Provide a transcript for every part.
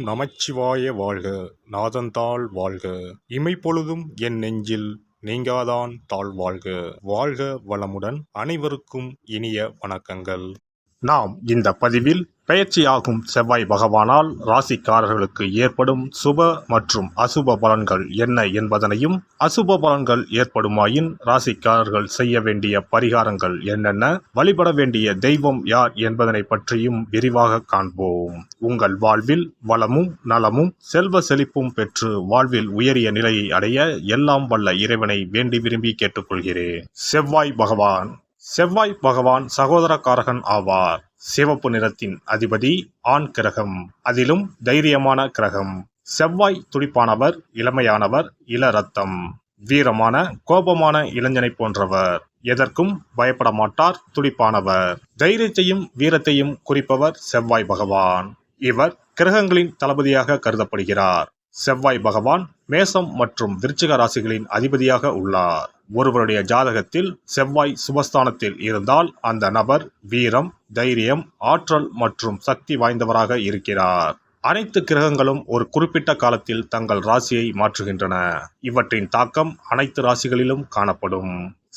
நமச்சிவாய வாழ்க. நாதந்தாள் வாழ்க. இமைப்பொழுதும் என் நெஞ்சில் நீங்காதான் தாழ் வாழ்க. வாழ்க வளமுடன். அனைவருக்கும் இனிய வணக்கங்கள். நாம் இந்த பதிவில் பெயர்ச்சியாகும் செவ்வாய் பகவானால் ராசிக்காரர்களுக்கு ஏற்படும் சுப மற்றும் அசுப பலன்கள் என்ன என்பதனையும், அசுப பலன்கள் ஏற்படுமாயின் ராசிக்காரர்கள் செய்ய வேண்டிய பரிகாரங்கள் என்னென்ன, வழிபட வேண்டிய தெய்வம் யார் என்பதனை பற்றியும் விரிவாக காண்போம். உங்கள் வாழ்வில் வளமும் நலமும் செல்வ செழிப்பும் பெற்று வாழ்வில் உயரிய நிலையை அடைய எல்லாம் வல்ல இறைவனை வேண்டி விரும்பி கேட்டுக்கொள்கிறேன். செவ்வாய் பகவான் சகோதரக்காரகன் ஆவார். சிவப்பு நிறத்தின் அதிபதி, ஆண் கிரகம், அதிலும் தைரியமான கிரகம். செவ்வாய் துடிப்பானவர், இளமையானவர், இள ரத்தம், வீரமான கோபமான இளைஞனை போன்றவர். எதற்கும் பயப்பட மாட்டார், துடிப்பானவர். தைரியத்தையும் வீரத்தையும் குறிப்பவர் செவ்வாய் பகவான். இவர் கிரகங்களின் தளபதியாக கருதப்படுகிறார். செவ்வாய் பகவான் மேசம் மற்றும் விருச்சிக ராசிகளின் அதிபதியாக உள்ளார். ஒருவருடைய ஜாதகத்தில் செவ்வாய் சுபஸ்தானத்தில் இருந்தால் அந்த நபர் வீரம், தைரியம், ஆற்றல் மற்றும் சக்தி வாய்ந்தவராக இருக்கிறார். அனைத்து கிரகங்களும் ஒரு குறிப்பிட்ட காலத்தில் தங்கள் ராசியை மாற்றுகின்றன. இவற்றின் தாக்கம் அனைத்து ராசிகளிலும் காணப்படும்.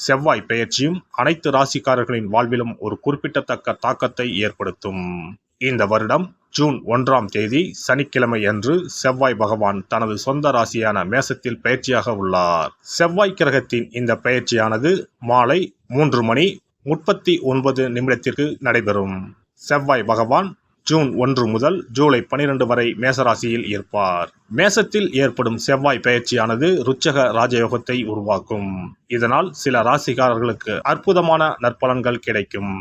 செவ்வாய் பெயர்ச்சியும் அனைத்து ராசிக்காரர்களின் வாழ்விலும் ஒரு குறிப்பிடத்தக்க தாக்கத்தை ஏற்படுத்தும். இந்த வருடம் ஜூன் 1ஆம் தேதி சனிக்கிழமை அன்று செவ்வாய் பகவான் தனது சொந்த ராசியான மேசத்தில் பயிற்சியாக உள்ளார். செவ்வாய் கிரகத்தின் இந்த பயிற்சியானது மாலை 3:39 நடைபெறும். செவ்வாய் பகவான் ஜூன் 1 முதல் ஜூலை 12 வரை மேசராசியில் இருப்பார். மேசத்தில் ஏற்படும் செவ்வாய் பயிற்சியானது ருச்சக ராஜயோகத்தை உருவாக்கும். இதனால் சில ராசிக்காரர்களுக்கு அற்புதமான நற்பலன்கள் கிடைக்கும்.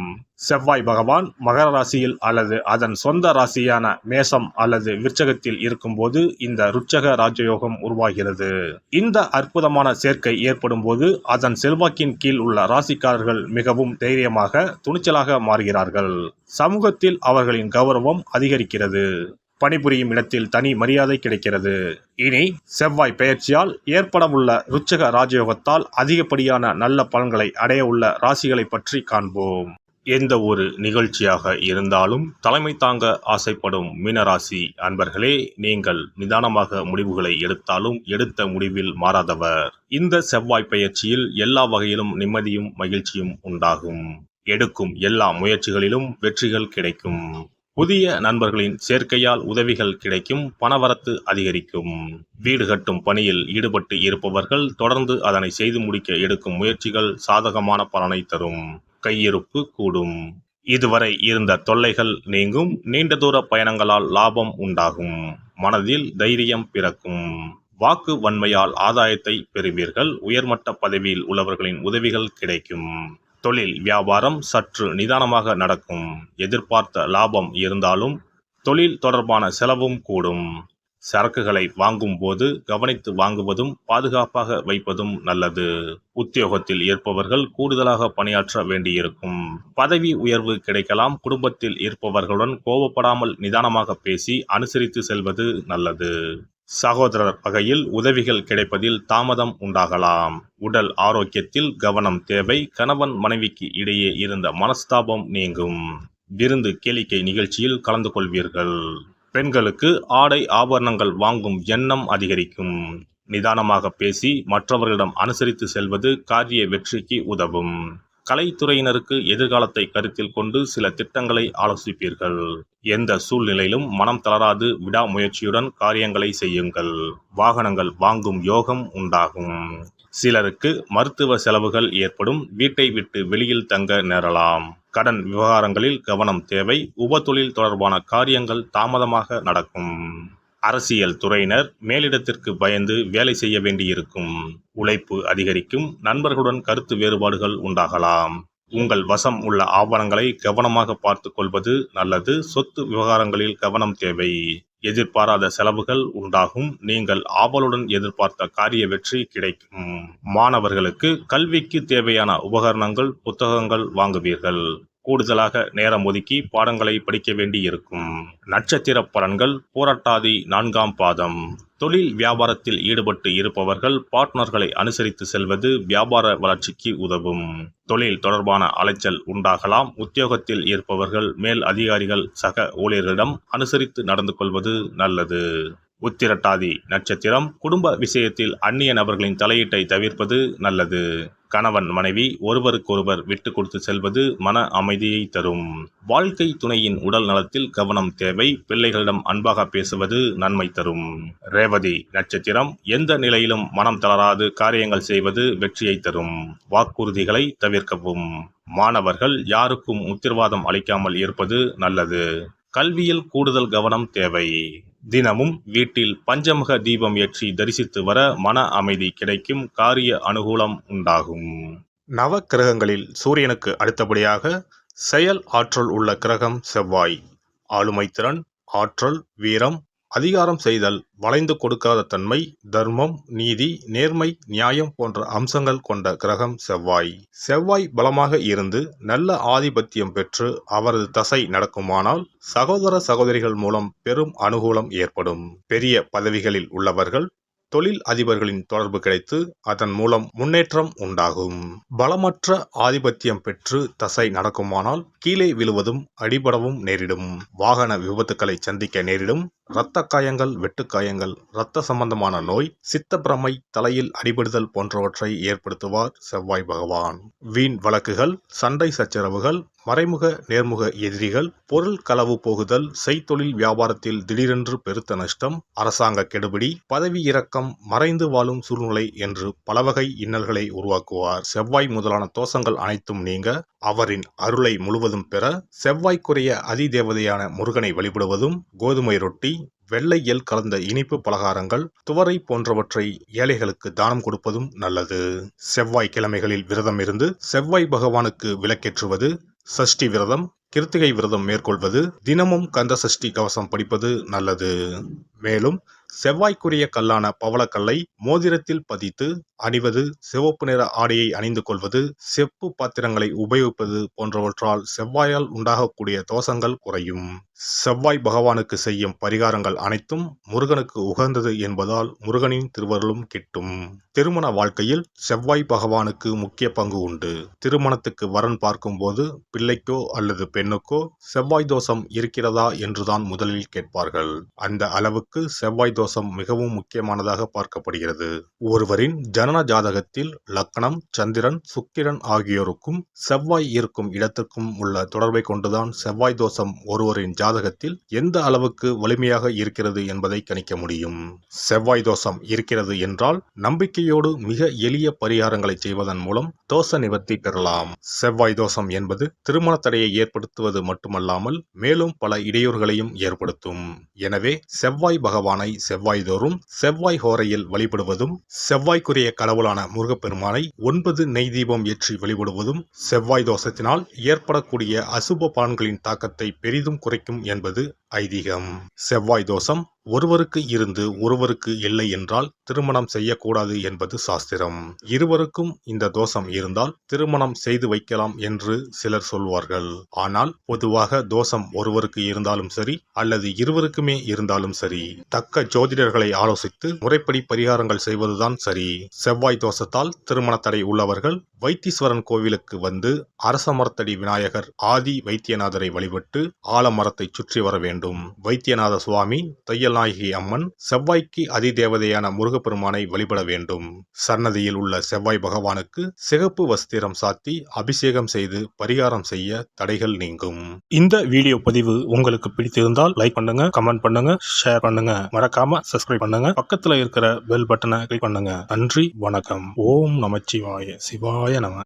செவ்வாய் பகவான் மகர ராசியில் அல்லது அதன் சொந்த ராசியான மேசம் அல்லது விருச்சகத்தில் இருக்கும்போது இந்த ருச்சக ராஜயோகம் உருவாகிறது. இந்த அற்புதமான சேர்க்கை ஏற்படும் போது அதன் செல்வாக்கின் கீழ் உள்ள ராசிக்காரர்கள் மிகவும் தைரியமாக, துணிச்சலாக மாறுகிறார்கள். சமூகத்தில் அவர்களின் கௌரவம் அதிகரிக்கிறது. பணிபுரியும் இடத்தில் தனி மரியாதை கிடைக்கிறது. இனி செவ்வாய் பெயர்ச்சியால் ஏற்படவுள்ள ருச்சக ராஜயோகத்தால் அதிகப்படியான நல்ல பலன்களை அடைய உள்ள ராசிகளை பற்றி காண்போம். எந்த ஒரு நிகழ்ச்சியாக இருந்தாலும் தலைமை தாங்க ஆசைப்படும் மீனராசி அன்பர்களே, நீங்கள் நிதானமாக முடிவுகளை எடுத்தாலும் எடுத்த முடிவில் மாறாதவர். இந்த செவ்வாய் பெயர்ச்சியில் எல்லா வகையிலும் நிம்மதியும் மகிழ்ச்சியும் உண்டாகும். எடுக்கும் எல்லா முயற்சிகளிலும் வெற்றிகள் கிடைக்கும். புதிய நண்பர்களின் சேர்க்கையால் உதவிகள் கிடைக்கும். பணவரத்து அதிகரிக்கும். வீடு கட்டும் பணியில் ஈடுபட்டு இருப்பவர்கள் தொடர்ந்து அதனை செய்து முடிக்க எடுக்கும் முயற்சிகள் சாதகமான பலனை தரும். கையிருப்பு கூடும். இதுவரை இருந்த தொல்லைகள் நீங்கும். நீண்ட தூர பயணங்களால் லாபம் உண்டாகும். மனதில் தைரியம் பிறக்கும். வாக்கு வன்மையால் ஆதாயத்தை பெறுவீர்கள். உயர்மட்ட பதவியில் உள்ளவர்களின் உதவிகள் கிடைக்கும். தொழில் வியாபாரம் சற்று நிதானமாக நடக்கும். எதிர்பார்த்த லாபம் இருந்தாலும் தொழில் தொடர்பான செலவும் கூடும். சரக்குகளை வாங்கும் போது கவனித்து வாங்குவதும் பாதுகாப்பாக வைப்பதும் நல்லது. உத்தியோகத்தில் இருப்பவர்கள் கூடுதலாக பணியாற்ற வேண்டியிருக்கும். பதவி உயர்வு கிடைக்கலாம். குடும்பத்தில் இருப்பவர்களுடன் கோபப்படாமல் நிதானமாக பேசி அனுசரித்து செல்வது நல்லது. சகோதரர் வகையில் உதவிகள் கிடைப்பதில் தாமதம் உண்டாகலாம். உடல் ஆரோக்கியத்தில் கவனம் தேவை. கணவன் மனைவிக்கு இடையே இருந்த மனஸ்தாபம் நீங்கும். விருந்து கேளிக்கை நிகழ்ச்சியில் கலந்து கொள்வீர்கள். பெண்களுக்கு ஆடை ஆபரணங்கள் வாங்கும் எண்ணம் அதிகரிக்கும். நிதானமாக பேசி மற்றவர்களிடம் அனுசரித்து செல்வது காரிய வெற்றிக்கு உதவும். கலைத்துறையினருக்கு எதிர்காலத்தை கருத்தில் கொண்டு சில திட்டங்களை ஆலோசிப்பீர்கள். எந்த சூழ்நிலையிலும் மனம் தளராது விடாமுயற்சியுடன் காரியங்களை செய்யுங்கள். வாகனங்கள் வாங்கும் யோகம் உண்டாகும். சிலருக்கு மருத்துவ செலவுகள் ஏற்படும். வீட்டை விட்டு வெளியில் தங்க நேரலாம். கடன் விவகாரங்களில் கவனம் தேவை. உபத்தொழில் தொடர்பான காரியங்கள் தாமதமாக நடக்கும். அரசியல் துறையினர் மேலிடத்திற்கு பயந்து வேலை செய்ய வேண்டியிருக்கும். உழைப்பு அதிகரிக்கும். நண்பர்களுடன் கருத்து வேறுபாடுகள் உண்டாகலாம். உங்கள் வசம் உள்ள ஆவணங்களை கவனமாக பார்த்து கொள்வது நல்லது. சொத்து விவகாரங்களில் கவனம் தேவை. எதிர்பாராத செலவுகள் உண்டாகும். நீங்கள் ஆவலுடன் எதிர்பார்த்த காரிய வெற்றி கிடைக்கும். மாணவர்களுக்கு கல்விக்கு தேவையான உபகரணங்கள், புத்தகங்கள் வாங்குவீர்கள். கூடுதலாக நேரம் ஒதுக்கி பாடங்களை படிக்க வேண்டியிருக்கும். நட்சத்திர பலன்கள். பூரட்டாதி 4ஆம் பாதம். தொழில் வியாபாரத்தில் ஈடுபட்டு இருப்பவர்கள் பார்ட்னர்களை அனுசரித்து செல்வது வியாபார வளர்ச்சிக்கு உதவும். தொழில் தொடர்பான அலைச்சல் உண்டாகலாம். உத்தியோகத்தில் இருப்பவர்கள் மேல் அதிகாரிகள் சக ஊழியர்களிடம் அனுசரித்து நடந்து கொள்வது நல்லது. உத்திரட்டாதி நட்சத்திரம். குடும்ப விஷயத்தில் அந்நிய நபர்களின் தலையீட்டை தவிர்ப்பது நல்லது. கணவன் மனைவி ஒருவருக்கொருவர் விட்டு கொடுத்து செல்வது மன அமைதியை தரும். வாழ்க்கை துணையின் உடல் நலத்தில் கவனம் தேவை. பிள்ளைகளிடம் அன்பாக பேசுவது நன்மை தரும். ரேவதி நட்சத்திரம். எந்த நிலையிலும் மனம் தளராது காரியங்கள் செய்வது வெற்றியை தரும். வாக்குறுதிகளை தவிர்க்கவும். மாணவர்கள் யாருக்கும் உத்தரவாதம் அளிக்காமல் இருப்பது நல்லது. கல்வியில் கூடுதல் கவனம் தேவை. தினமும் வீட்டில் பஞ்சமுக தீபம் ஏற்றி தரிசித்து வர மன அமைதி கிடைக்கும். காரிய அனுகூலம் உண்டாகும். நவ கிரகங்களில் சூரியனுக்கு அடுத்தபடியாக செயல் ஆற்றல் உள்ள கிரகம் செவ்வாய். ஆளுமை திறன், ஆற்றல், வீரம், அதிகாரம் செய்தல், வளைந்து கொடுக்காத தன்மை, தர்மம், நீதி, நேர்மை, நியாயம் போன்ற அம்சங்கள் கொண்ட கிரகம் செவ்வாய். செவ்வாய் பலமாக இருந்து நல்ல ஆதிபத்தியம் பெற்று அவரது தசை நடக்குமானால் சகோதர சகோதரிகள் மூலம் பெரும் அனுகூலம் ஏற்படும். பெரிய பதவிகளில் உள்ளவர்கள் தொழில் அதிபர்களின் தொடர்பு கிடைத்து அதன் மூலம் முன்னேற்றம் உண்டாகும். பலமற்ற ஆதிபத்தியம் பெற்று தசை நடக்குமானால் கீழே விழுவதும் அடிபடவும் நேரிடும். வாகன விபத்துக்களை சந்திக்க நேரிடும். இரத்த காயங்கள், வெட்டுக்காயங்கள், இரத்த சம்பந்தமான நோய், சித்தப்பிரமை, தலையில் அடிபடுதல் போன்றவற்றை ஏற்படுத்துவார் செவ்வாய் பகவான். வீண் வழக்குகள், சண்டை சச்சரவுகள், மறைமுக நேர்முக எதிரிகள், பொருள் களவு போகுதல், செய்தொழில் வியாபாரத்தில் திடீரென்று பெருத்த நஷ்டம், அரசாங்க கெடுபிடி, பதவி இறக்கம், மறைந்து வாழும் சூழ்நிலை என்று பலவகை இன்னல்களை உருவாக்குவார். செவ்வாய் முதலான தோஷங்கள் அனைத்தும் நீங்க அவரின் அருளை முழுவதும் பெற செவ்வாய்க்குரிய அதிதேவதையான முருகனை வழிபடுவதும், கோதுமை ரொட்டி, வெள்ளை எள் கலந்த இனிப்பு பலகாரங்கள், துவரை போன்றவற்றை ஏழைகளுக்கு தானம் கொடுப்பதும் நல்லது. செவ்வாய் கிழமைகளில் விரதம் இருந்து செவ்வாய் பகவானுக்கு விளக்கேற்றுவது, சஷ்டி விரதம், கிருத்திகை விரதம் மேற்கொள்வது, தினமும் கந்த சஷ்டி கவசம் படிப்பது நல்லது. மேலும் செவ்வாய்க்குரிய கல்லான பவளக்கல்லை மோதிரத்தில் பதித்து அணிவது, சிவப்பு நிற ஆடையை அணிந்து கொள்வது, செப்பு பாத்திரங்களை உபயோகிப்பது போன்றவற்றால் செவ்வாயால் உண்டாகக்கூடிய தோஷங்கள் குறையும். செவ்வாய் பகவானுக்கு செய்யும் பரிகாரங்கள் அனைத்தும் முருகனுக்கு உகந்தது என்பதால் முருகனின் திருவருளும் கிட்டும். திருமண வாழ்க்கையில் செவ்வாய் பகவானுக்கு முக்கிய பங்கு உண்டு. திருமணத்துக்கு வரன் பார்க்கும்போது பிள்ளைக்கோ அல்லது பெண்ணுக்கோ செவ்வாய் தோஷம் இருக்கிறதா என்றுதான் முதலில் கேட்பார்கள். அந்த அளவுக்கு செவ்வாய் தோஷம் மிகவும் முக்கியமானதாக பார்க்கப்படுகிறது. ஒருவரின் ஜனன ஜாதகத்தில் லக்னம், சந்திரன், சுக்கிரன் ஆகியோருக்கும் செவ்வாய் இருக்கும் இடத்திற்கும் உள்ள தொடர்பை கொண்டுதான் செவ்வாய் தோஷம் ஒருவரின் ஜாதகத்தில் எந்த அளவுக்கு வலிமையாக இருக்கிறது என்பதை கணிக்க முடியும். செவ்வாய் தோஷம் இருக்கிறது என்றால் நம்பிக்கையோடு மிக எளிய பரிகாரங்களை செய்வதன் மூலம் தோஷ நிவர்த்தி பெறலாம். செவ்வாய் தோஷம் என்பது திருமண தடையை ஏற்படுத்துவது மட்டுமல்லாமல் மேலும் பல இடையூறுகளையும் ஏற்படுத்தும். எனவே செவ்வாய் பகவானை செவ்வாய் தோறும் செவ்வாய் ஹோரையில் வழிபடுவதும், செவ்வாய்க்குரிய கடவுளான முருகப்பெருமானை 9 நெய் தீபம் ஏற்றி வழிபடுவதும் செவ்வாய் தோஷத்தினால் ஏற்படக்கூடிய அசுப பலன்களின் தாக்கத்தை பெரிதும் குறைக்கும் என்பது ஐதீகம். செவ்வாய் தோஷம் ஒருவருக்கு இருந்து ஒருவருக்கு இல்லை என்றால் திருமணம் செய்யக்கூடாது என்பது சாஸ்திரம். இருவருக்கும் இந்த தோஷம் இருந்தால் திருமணம் செய்து வைக்கலாம் என்று சிலர் சொல்வார்கள். ஆனால் பொதுவாக தோஷம் ஒருவருக்கு இருந்தாலும் சரி அல்லது இருவருக்குமே இருந்தாலும் சரி, தக்க ஜோதிடர்களை ஆலோசித்து முறைப்படி பரிகாரங்கள் செய்வதுதான் சரி. செவ்வாய் தோஷத்தால் திருமண தடை உள்ளவர்கள் வைத்தீஸ்வரன் கோவிலுக்கு வந்து அரச மரத்தடி விநாயகர் ஆதி வைத்தியநாதரை வழிபட்டு ஆலமரத்தை சுற்றி வர வேண்டும். வைத்தியநாத சுவாமி, தையல்நாயகி அம்மன், செவ்வாய்க்கு அதிதேவதையான முருகப்பெருமானை வழிபட வேண்டும். சன்னதியில் உள்ள செவ்வாய் பகவானுக்கு சிகப்பு வஸ்திரம் சாத்தி அபிஷேகம் செய்து பரிகாரம் செய்ய தடைகள் நீங்கும். இந்த வீடியோ பதிவு உங்களுக்கு பிடித்திருந்தால் லைக் பண்ணுங்க, கமெண்ட் பண்ணுங்க, ஷேர் பண்ணுங்க, மறக்காம சப்ஸ்கிரைப் பண்ணுங்க, பக்கத்துல இருக்கிற பெல் பட்டனை கிளிக் பண்ணுங்க. நன்றி, வணக்கம். ஓம் நமச்சிவாய. சிவாய நம.